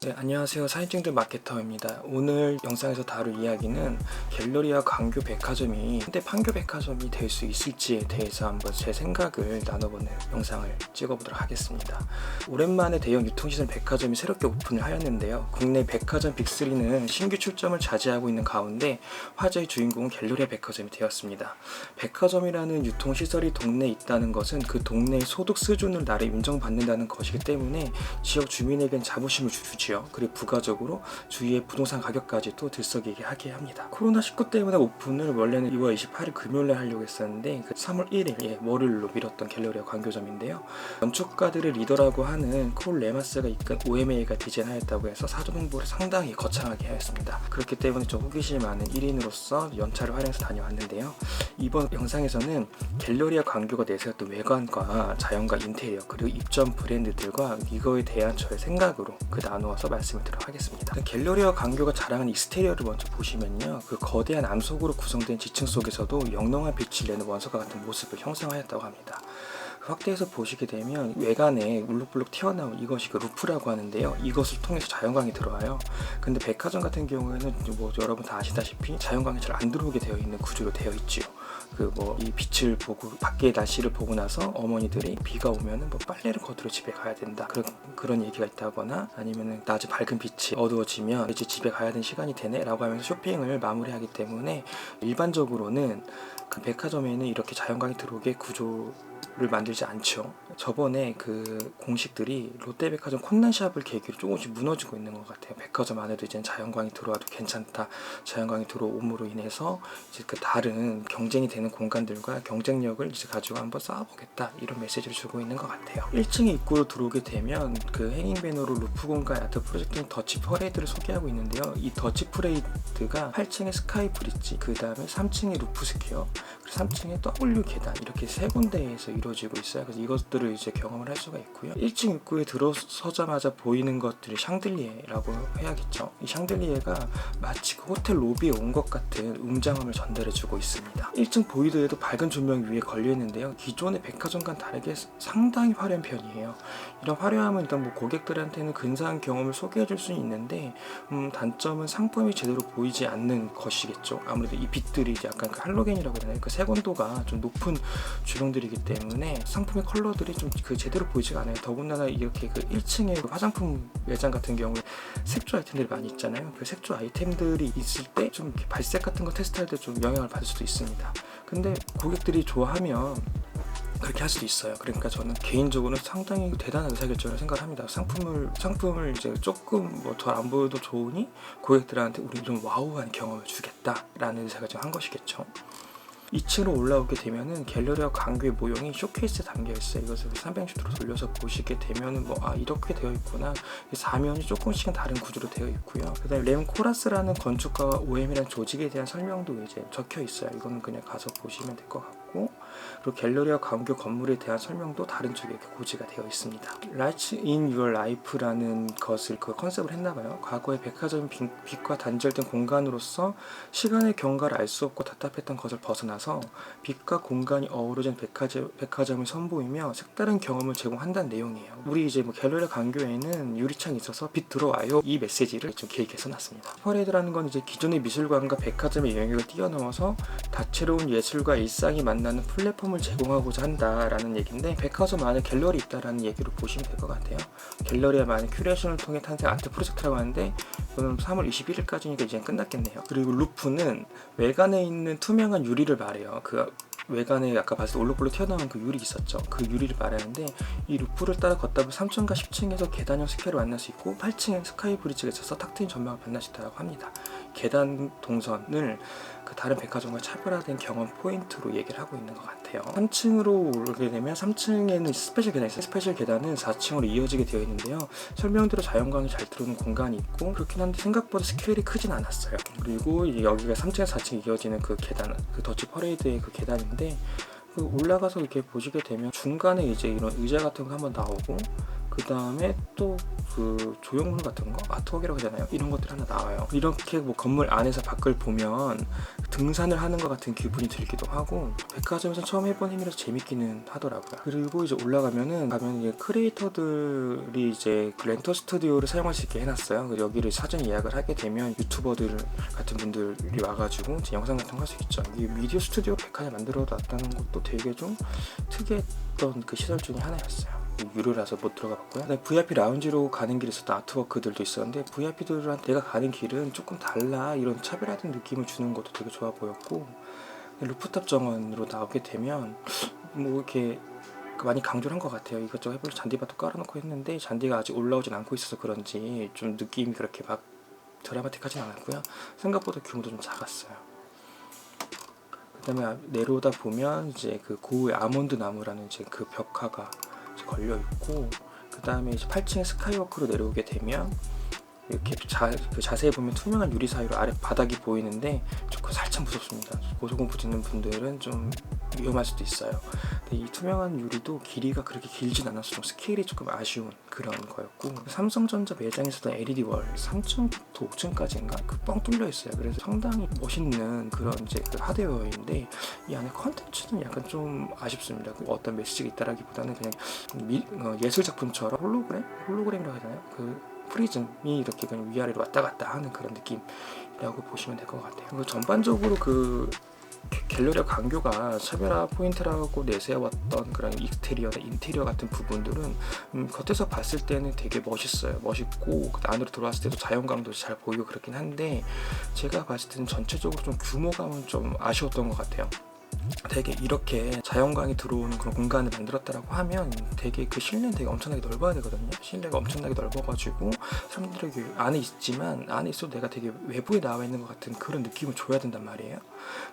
네, 안녕하세요. 사진찍들 마케터입니다. 오늘 영상에서 다룰 이야기는 갤러리아 광교 백화점이 현대 판교 백화점이 될 수 있을지에 대해서 한번 제 생각을 나눠보는 영상을 찍어보도록 하겠습니다. 오랜만에 대형 유통시설 백화점이 새롭게 오픈을 하였는데요. 국내 백화점 빅3는 신규 출점을 자제하고 있는 가운데 화제의 주인공은 갤러리아 백화점이 되었습니다. 백화점이라는 유통시설이 동네에 있다는 것은 그 동네의 소득 수준을 나름 인정받는다는 것이기 때문에 지역 주민에겐 자부심을 주지요. 그리고 부가적으로 주위의 부동산 가격까지도 들썩이게 하게 합니다. 코로나19 때문에 오픈을 원래는 2월 28일 금요일에 하려고 했었는데 3월 1일 월요일로 미뤘던 갤러리아 광교점인데요. 건축가들의 리더라고 하는 콜 레마스가 이끈 OMA가 디자인하였다고 해서 사전 홍보를 상당히 거창하게 하였습니다. 그렇기 때문에 좀 호기심이 많은 1인으로서 연차를 활용해서 다녀왔는데요. 이번 영상에서는 갤러리아 광교가 내세웠던 외관과 자연과 인테리어 그리고 입점 브랜드들과 이거에 대한 저의 생각으로 나누어서 말씀을 드리도록 하겠습니다. 갤러리아 광교가 자랑하는 익스테리어를 먼저 보시면요, 그 거대한 암석으로 구성된 지층 속에서도 영롱한 빛을 내는 원석과 같은 모습을 형성하였다고 합니다. 확대해서 보시게 되면 외관에 울룩불룩 튀어나온 이것이 그 루프라고 하는데요. 이것을 통해서 자연광이 들어와요. 근데 백화점 같은 경우에는 여러분 다 아시다시피 자연광이 잘 안 들어오게 되어 있는 구조로 되어 있지요. 이 빛을 보고 밖의 날씨를 보고 나서 어머니들이 비가 오면은 빨래를 거두러 집에 가야 된다. 그런 얘기가 있다거나 아니면은 낮에 밝은 빛이 어두워지면 이제 집에 가야 되는 시간이 되네 라고 하면서 쇼핑을 마무리하기 때문에 일반적으로는 그 백화점에는 이렇게 자연광이 들어오게 구조를 만들지 않죠. 저번에 그 공식들이 롯데백화점 콘난샵을 계기로 조금씩 무너지고 있는 것 같아요. 백화점 안에도 이제 자연광이 들어와도 괜찮다. 자연광이 들어옴으로 인해서 이제 그 다른 경쟁이 되는 공간들과 경쟁력을 이제 가지고 한번 싸워보겠다. 이런 메시지를 주고 있는 것 같아요. 1층에 입구로 들어오게 되면 그 행잉 배너로 루프 공간 아트 프로젝트인 더치 퍼레이드를 소개하고 있는데요. 이 더치 퍼레이드가 8층에 스카이 브릿지, 그 다음에 3층에 루프 스퀘어, 그리고 3층에 W 계단 이렇게 세 군데에서 이루어지고 있어요. 그래서 이것들을 이제 경험을 할 수가 있고요. 1층 입구에 들어서자마자 보이는 것들이 샹들리에라고 해야겠죠. 이 샹들리에가 마치 그 호텔 로비에 온 것 같은 웅장함을 전달해주고 있습니다. 1층 보이드에도 밝은 조명 위에 걸려있는데요. 기존의 백화점과는 다르게 상당히 화려한 편이에요. 이런 화려함은 일단 고객들한테는 근사한 경험을 소개해줄 수는 있는데 단점은 상품이 제대로 보이지 않는 것이겠죠. 아무래도 이 빛들이 이제 약간 그 할로겐이라고 해야 되나요? 그 색온도가 좀 높은 조명들이기 때문에 상품의 컬러들이 좀 제대로 보이지가 않아요. 더군다나 이렇게 그 1층에 그 화장품 매장 같은 경우에 색조 아이템들이 많이 있잖아요. 그 색조 아이템들이 있을 때 좀 발색 같은 거 테스트할 때 좀 영향을 받을 수도 있습니다. 근데 고객들이 좋아하면 그렇게 할 수도 있어요. 그러니까 저는 개인적으로 상당히 대단한 의사결정을 생각합니다. 상품을 이제 조금 더 안 보여도 좋으니 고객들한테 우리 좀 와우한 경험을 주겠다라는 의사결정 한 것이겠죠. 2층으로 올라오게 되면은 갤러리아 광교의 모형이 쇼케이스에 담겨 있어요. 이것을 360도로 돌려서 보시게 되면은 이렇게 되어 있구나. 사면이 조금씩은 다른 구조로 되어 있고요. 그다음에 렘 코라스라는 건축가와 OM이라는 조직에 대한 설명도 이제 적혀 있어요. 이거는 그냥 가서 보시면 될 것 같고, 그리고 갤러리아 광교 건물에 대한 설명도 다른 쪽에 이렇게 고지가 되어 있습니다. Lights in Your Life라는 것을 그 컨셉을 했나봐요. 과거의 백화점 빛과 단절된 공간으로서 시간의 경과를 알 수 없고 답답했던 것을 벗어나서 빛과 공간이 어우러진 백화점을 선보이며 색다른 경험을 제공한다는 내용이에요. 우리 이제 갤러리아 광교에는 유리창이 있어서 빛 들어와요. 이 메시지를 좀 길게 써놨습니다. 퍼레이드라는 건 이제 기존의 미술관과 백화점의 영역을 뛰어넘어서 다채로운 예술과 일상이 만나는 플랫폼을 제공하고자 한다라는 얘기인데, 백화점 안에 갤러리 있다라는 얘기로 보시면 될 것 같아요. 갤러리아만의 큐레이션을 통해 탄생 아트 프로젝트라고 하는데 이거는 3월 21일까지니까 이제 끝났겠네요. 그리고 루프는 외관에 있는 투명한 유리를 말해요. 그 외관에 아까 봤을 때 올록볼록 튀어나온 그 유리 있었죠. 그 유리를 말하는데 이 루프를 따라 걷다 보면 3층과 10층에서 계단형 스퀘어를 만날 수 있고 8층에 스카이 브리지가 있어서 탁 트인 전망을 만날 수 있다고 합니다. 계단 동선을 그 다른 백화점과 차별화된 경험 포인트로 얘기를 하고 있는 것 같아요. 3층으로 오르게 되면 3층에는 스페셜 계단이 있어요. 스페셜 계단은 4층으로 이어지게 되어 있는데요. 설명대로 자연광이 잘 들어오는 공간이 있고 그렇긴 한데 생각보다 스케일이 크진 않았어요. 그리고 여기가 3층에서 4층 이어지는 그 계단, 그 더치 퍼레이드의 그 계단인데, 올라가서 이렇게 보시게 되면 중간에 이제 이런 의자 같은 거 한번 나오고, 그 다음에 또 그 조형물 같은 거, 아트웍이라고 하잖아요. 이런 것들이 하나 나와요. 이렇게 뭐 건물 안에서 밖을 보면 등산을 하는 것 같은 기분이 들기도 하고, 백화점에서 처음 해본 힘이라서 재밌기는 하더라고요. 그리고 이제 올라가면 이제 크리에이터들이 이제 그 렌터 스튜디오를 사용할 수 있게 해놨어요. 여기를 사전 예약을 하게 되면 유튜버들 같은 분들이 와가지고 이제 영상 같은 거 할 수 있죠. 이 미디어 스튜디오 백화점 만들어 놨다는 것도 되게 좀 특이했던 그 시설 중에 하나였어요. 유료라서 못 들어가 봤고요. VIP 라운지로 가는 길에 있었던 아트워크들도 있었는데, VIP들한테 내가 가는 길은 조금 달라, 이런 차별화된 느낌을 주는 것도 되게 좋아 보였고, 루프탑 정원으로 나오게 되면 뭐 이렇게 많이 강조를 한 것 같아요. 이것저것 해볼 잔디밭도 깔아놓고 했는데 잔디가 아직 올라오진 않고 있어서 그런지 좀 느낌이 그렇게 막 드라마틱하진 않았고요. 생각보다 규모도 좀 작았어요. 그 다음에 내려오다 보면 이제 그 고우의 아몬드 나무라는 이제 그 벽화가 걸려 있고, 그 다음에 이제 8층의 스카이워크로 내려오게 되면 이렇게 자세히 보면 투명한 유리 사이로 아래 바닥이 보이는데 조금 살짝 무섭습니다. 고소공포 듣는 분들은 좀 위험할 수도 있어요. 근데 이 투명한 유리도 길이가 그렇게 길진 않아서 좀 스케일이 조금 아쉬운 그런 거였고, 삼성전자 매장에서도 LED 월 3층부터 5층까지인가 그 뻥 뚫려 있어요. 그래서 상당히 멋있는 그런 이제 그 하드웨어인데, 이 안에 컨텐츠는 약간 좀 아쉽습니다. 어떤 메시지가 있다라기보다는 그냥 예술 작품처럼 홀로그램이라고 해야 되나요? 그 프리즘이 이렇게 그냥 위아래로 왔다 갔다 하는 그런 느낌이라고 보시면 될 것 같아요. 그리고 전반적으로 그 갤러리아 광교가 차별화 포인트라고 내세웠던 그런 익스테리어나 인테리어 같은 부분들은 겉에서 봤을 때는 되게 멋있어요. 멋있고 안으로 들어왔을 때도 자연감도 잘 보이고 그렇긴 한데, 제가 봤을 때는 전체적으로 좀 규모감은 좀 아쉬웠던 것 같아요. 되게 이렇게 자연광이 들어오는 그런 공간을 만들었다라고 하면 되게 그 실내는 되게 엄청나게 넓어야 되거든요. 실내가 엄청나게 넓어가지고 사람들에게 안에 있지만 안에 있어도 내가 되게 외부에 나와 있는 것 같은 그런 느낌을 줘야 된단 말이에요.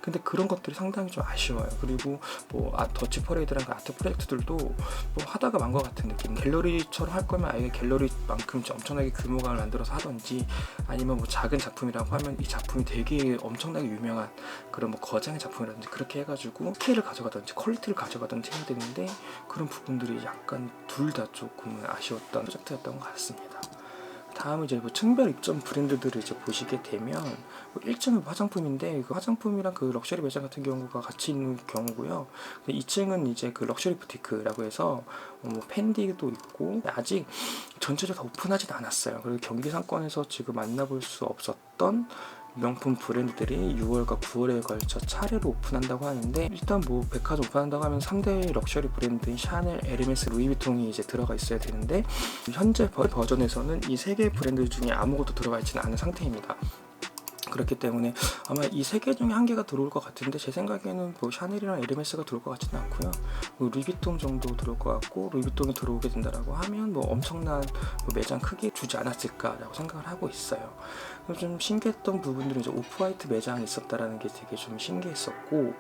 근데 그런 것들이 상당히 좀 아쉬워요. 그리고 뭐 더치 퍼레이드랑 아트 프로젝트들도 뭐 하다가 만 것 같은 느낌. 갤러리처럼 할 거면 아예 갤러리만큼 엄청나게 규모감을 만들어서 하던지, 아니면 뭐 작은 작품이라고 하면 이 작품이 되게 엄청나게 유명한 그런 뭐 거장의 작품이라든지 그렇게 해가지고 스케일을 가져가든지 퀄리티를 가져가든지 해야 되는데, 그런 부분들이 약간 둘 다 조금은 아쉬웠던 프로젝트였던 것 같습니다. 다음은 이제 뭐 층별 입점 브랜드들을 이제 보시게 되면, 뭐 1층은 화장품인데 그 화장품이랑 그 럭셔리 매장 같은 경우가 같이 있는 경우고요. 2층은 이제 그 럭셔리 부티크라고 해서 뭐 펜디도 있고, 아직 전체적으로 다 오픈하진 않았어요. 그리고 경기 상권에서 지금 만나볼 수 없었던 명품 브랜드들이 6월과 9월에 걸쳐 차례로 오픈한다고 하는데, 일단 뭐 백화점 오픈한다고 하면 3대 럭셔리 브랜드인 샤넬, 에르메스, 루이비통이 이제 들어가 있어야 되는데, 현재 버전에서는 이 3개 브랜드 중에 아무것도 들어가 있지는 않은 상태입니다. 그렇기 때문에 아마 이 3개 중에 1개가 들어올 것 같은데, 제 생각에는 뭐 샤넬이랑 에르메스가 들어올 것 같지는 않고요. 뭐 루이비통 정도 들어올 것 같고, 루이비통이 들어오게 된다라고 하면 뭐 엄청난 뭐 매장 크게 주지 않았을까라고 생각을 하고 있어요. 좀 신기했던 부분들은 이제 오프화이트 매장이 있었다라는 게 되게 좀 신기했었고,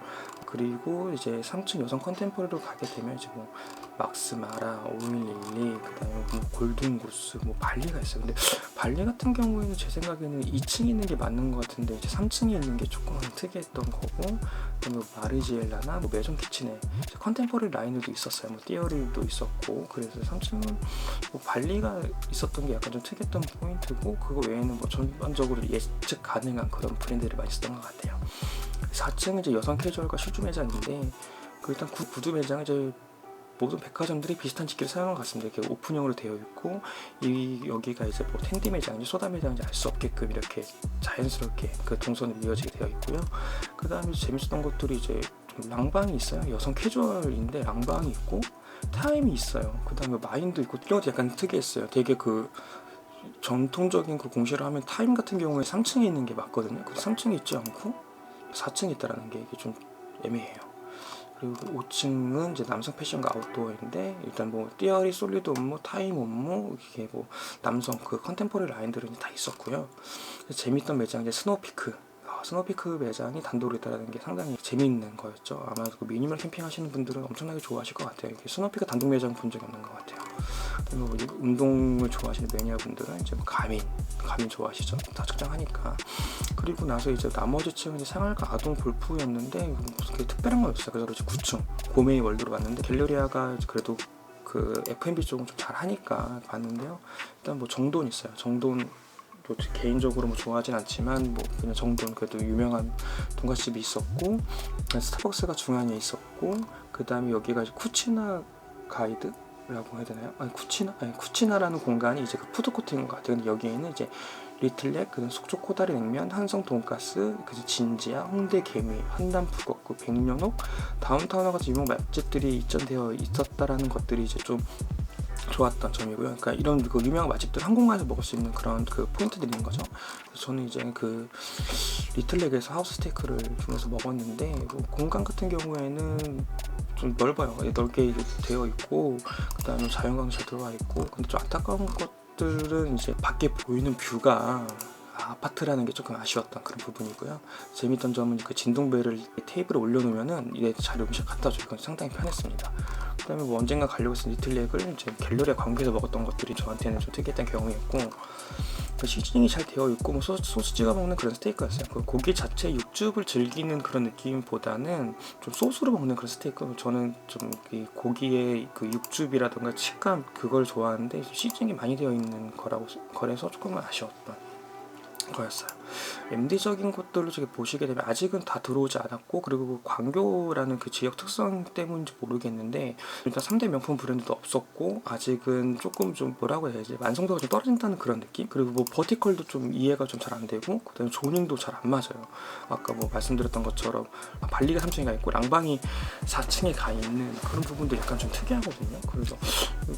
그리고 이제 3층 여성 컨템포리로 가게 되면 이제 뭐 막스 마라, 오밀릴리, 그다음에 뭐 골든고스, 뭐 발리가 있어요. 근데 발리 같은 경우에는 제 생각에는 2층에 있는 게 맞는 것 같은데, 이제 3층에 있는 게 조금 특이했던 거고, 그다음에 뭐 마르지엘라나 뭐 메종 키친에 컨템포리 라인들도 있었어요. 뭐 띠어리도 있었고, 그래서 3층은 뭐 발리가 있었던 게 약간 좀 특이했던 포인트고, 그거 외에는 뭐 전반적으로 예측 가능한 그런 브랜드들이 많이 있었던 것 같아요. 4층은 이제 여성 캐주얼과 슈즈 매장인데, 그 일단 구두 매장은 이제 모든 백화점들이 비슷한 직기를 사용한 것 같습니다. 이렇게 오픈형으로 되어 있고, 여기가 이제 뭐 텐디 매장인지 소다 매장인지 알 수 없게끔 이렇게 자연스럽게 그 동선으로 이어지게 되어 있고요. 그 다음에 재밌었던 것들이 이제 좀 랑방이 있어요. 여성 캐주얼인데 랑방이 있고 타임이 있어요. 그 다음에 마인도 있고, 이런 것도 약간 특이했어요. 되게 그 전통적인 그 공시를 하면 타임 같은 경우에 3층에 있는 게 맞거든요. 근데 3층에 있지 않고 4층에 있다라는 게 이게 좀 애매해요. 그리고 5층은 이제 남성 패션과 아웃도어인데, 일단 뭐 띠어리, 솔리드 업무, 타임 업무, 이게 뭐 남성 그 컨템포리 라인들은 다 있었고요. 재밌던 매장 이제 스노우피크. 스노우피크 매장이 단독으로 있다는 게 상당히 재미있는 거였죠. 아마 그 미니멀 캠핑 하시는 분들은 엄청나게 좋아하실 것 같아요. 스노우피크 단독 매장 본 적이 없는 것 같아요. 뭐 운동을 좋아하시는 매니아분들은 이제 뭐 가민 좋아하시죠. 다 측정하니까. 그리고 나서 이제 나머지 층은 이제 생활과 아동 골프였는데 무슨 게 특별한 거였어요. 그래서 이제 9층 고메이 월드로 왔는데, 갤러리아가 그래도 그 F&B 쪽은 좀 잘하니까 봤는데요. 일단 뭐 정돈 있어요. 정돈 뭐 개인적으로 뭐 좋아하진 않지만 뭐 그냥 정돈 그래도 유명한 돈가스집이 있었고, 스타벅스가 중앙에 있었고, 그 다음에 여기가 이제 쿠치나 가이드라고 해야 되나요? 쿠치나라는 공간이 이제 그 푸드코트인 것 같아요. 근데 여기에는 이제 리틀렉, 그 속초 코다리 냉면, 한성 돈가스, 그 진지야, 홍대 개미, 한담 북엇구, 백년옥, 다운타운 같은 유명 맛집들이 입점되어 있었다라는 것들이 이제 좀 좋았던 점이고요. 그러니까 이런 그 유명한 맛집들 한 공간에서 먹을 수 있는 그런 그 포인트들인 거죠. 그래서 저는 이제 그 리틀렉에서 하우스 스테이크를 주면서 먹었는데, 뭐 공간 같은 경우에는 좀 넓어요. 넓게 되어 있고, 그다음에 자연광 잘 들어와 있고, 근데 좀 안타까운 것들은 이제 밖에 보이는 뷰가 아파트라는 게 조금 아쉬웠던 그런 부분이고요. 재밌던 점은 그 진동벨을 테이블에 올려놓으면은 이제 자리 음식 갖다 줘요. 이건 상당히 편했습니다. 그다음에 뭐 언젠가 가려고 했던 리틀렉을 이제 갤러리아 관계에서 먹었던 것들이 저한테는 좀 특이했던 경험이었고, 그 시즈닝이 잘 되어 있고 뭐 소스 찍어 먹는 그런 스테이크였어요. 그 고기 자체 육즙을 즐기는 그런 느낌보다는 좀 소스로 먹는 그런 스테이크. 저는 좀 이 고기의 그 육즙이라든가 식감 그걸 좋아하는데 시즈닝이 많이 되어 있는 거라서 조금 아쉬웠던 거였어요. MD적인 것들을 저기 보시게 되면 아직은 다 들어오지 않았고, 그리고 그 광교라는 그 지역 특성 때문인지 모르겠는데 일단 3대 명품 브랜드도 없었고, 아직은 조금 좀 뭐라고 해야 되지, 완성도가 좀 떨어진다는 그런 느낌? 그리고 뭐 버티컬도 좀 이해가 좀 잘 안 되고, 그다음에 조닝도 잘 안 맞아요. 아까 뭐 말씀드렸던 것처럼 발리가 3층에 가 있고 랑방이 4층에 가 있는 그런 부분도 약간 좀 특이하거든요. 그래서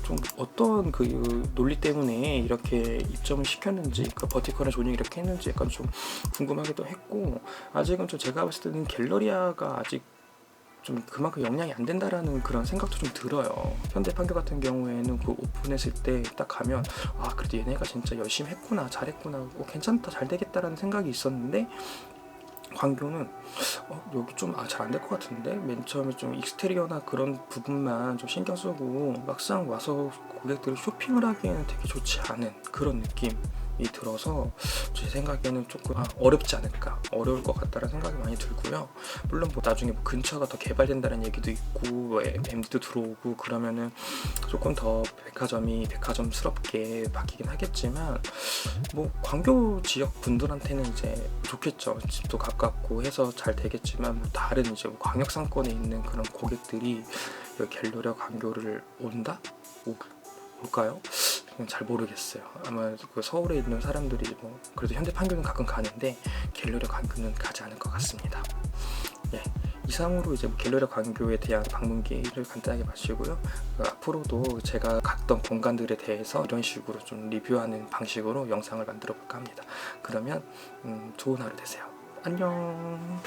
좀 어떤 그 논리 때문에 이렇게 입점을 시켰는지, 그 버티컬의 조닝 이렇게 했는지 약간 좀 궁금하기도 했고, 아직은 좀 제가 봤을 때는 갤러리아가 아직 좀 그만큼 영향이 안 된다라는 그런 생각도 좀 들어요. 현대 판교 같은 경우에는 그 오픈했을 때 딱 가면 그래도 얘네가 진짜 열심히 했구나, 잘했구나, 괜찮다, 잘 되겠다라는 생각이 있었는데, 광교는 여기 좀 잘 안 될 것 같은데, 맨 처음에 좀 익스테리어나 그런 부분만 좀 신경 쓰고 막상 와서 고객들이 쇼핑을 하기에는 되게 좋지 않은 그런 느낌이 들어서 제 생각에는 조금 어렵지 않을까, 어려울 것 같다는 생각이 많이 들고요. 물론 뭐 나중에 뭐 근처가 더 개발된다는 얘기도 있고, 뭐 MD도 들어오고 그러면은 조금 더 백화점이 백화점스럽게 바뀌긴 하겠지만, 뭐 광교 지역 분들한테는 이제 좋겠죠. 집도 가깝고 해서 잘 되겠지만, 뭐 다른 이제 뭐 광역 상권에 있는 그런 고객들이 여기 갤러리아 광교를 올까요? 잘 모르겠어요. 아마 그 서울에 있는 사람들이 뭐 그래도 현대 판교는 가끔 가는데 갤러리아 광교는 가지 않을 것 같습니다. 예. 이상으로 이제 뭐 갤러리아 광교에 대한 방문기를 간단하게 마치고요. 앞으로도 제가 갔던 공간들에 대해서 이런 식으로 좀 리뷰하는 방식으로 영상을 만들어 볼까 합니다. 그러면 좋은 하루 되세요. 안녕.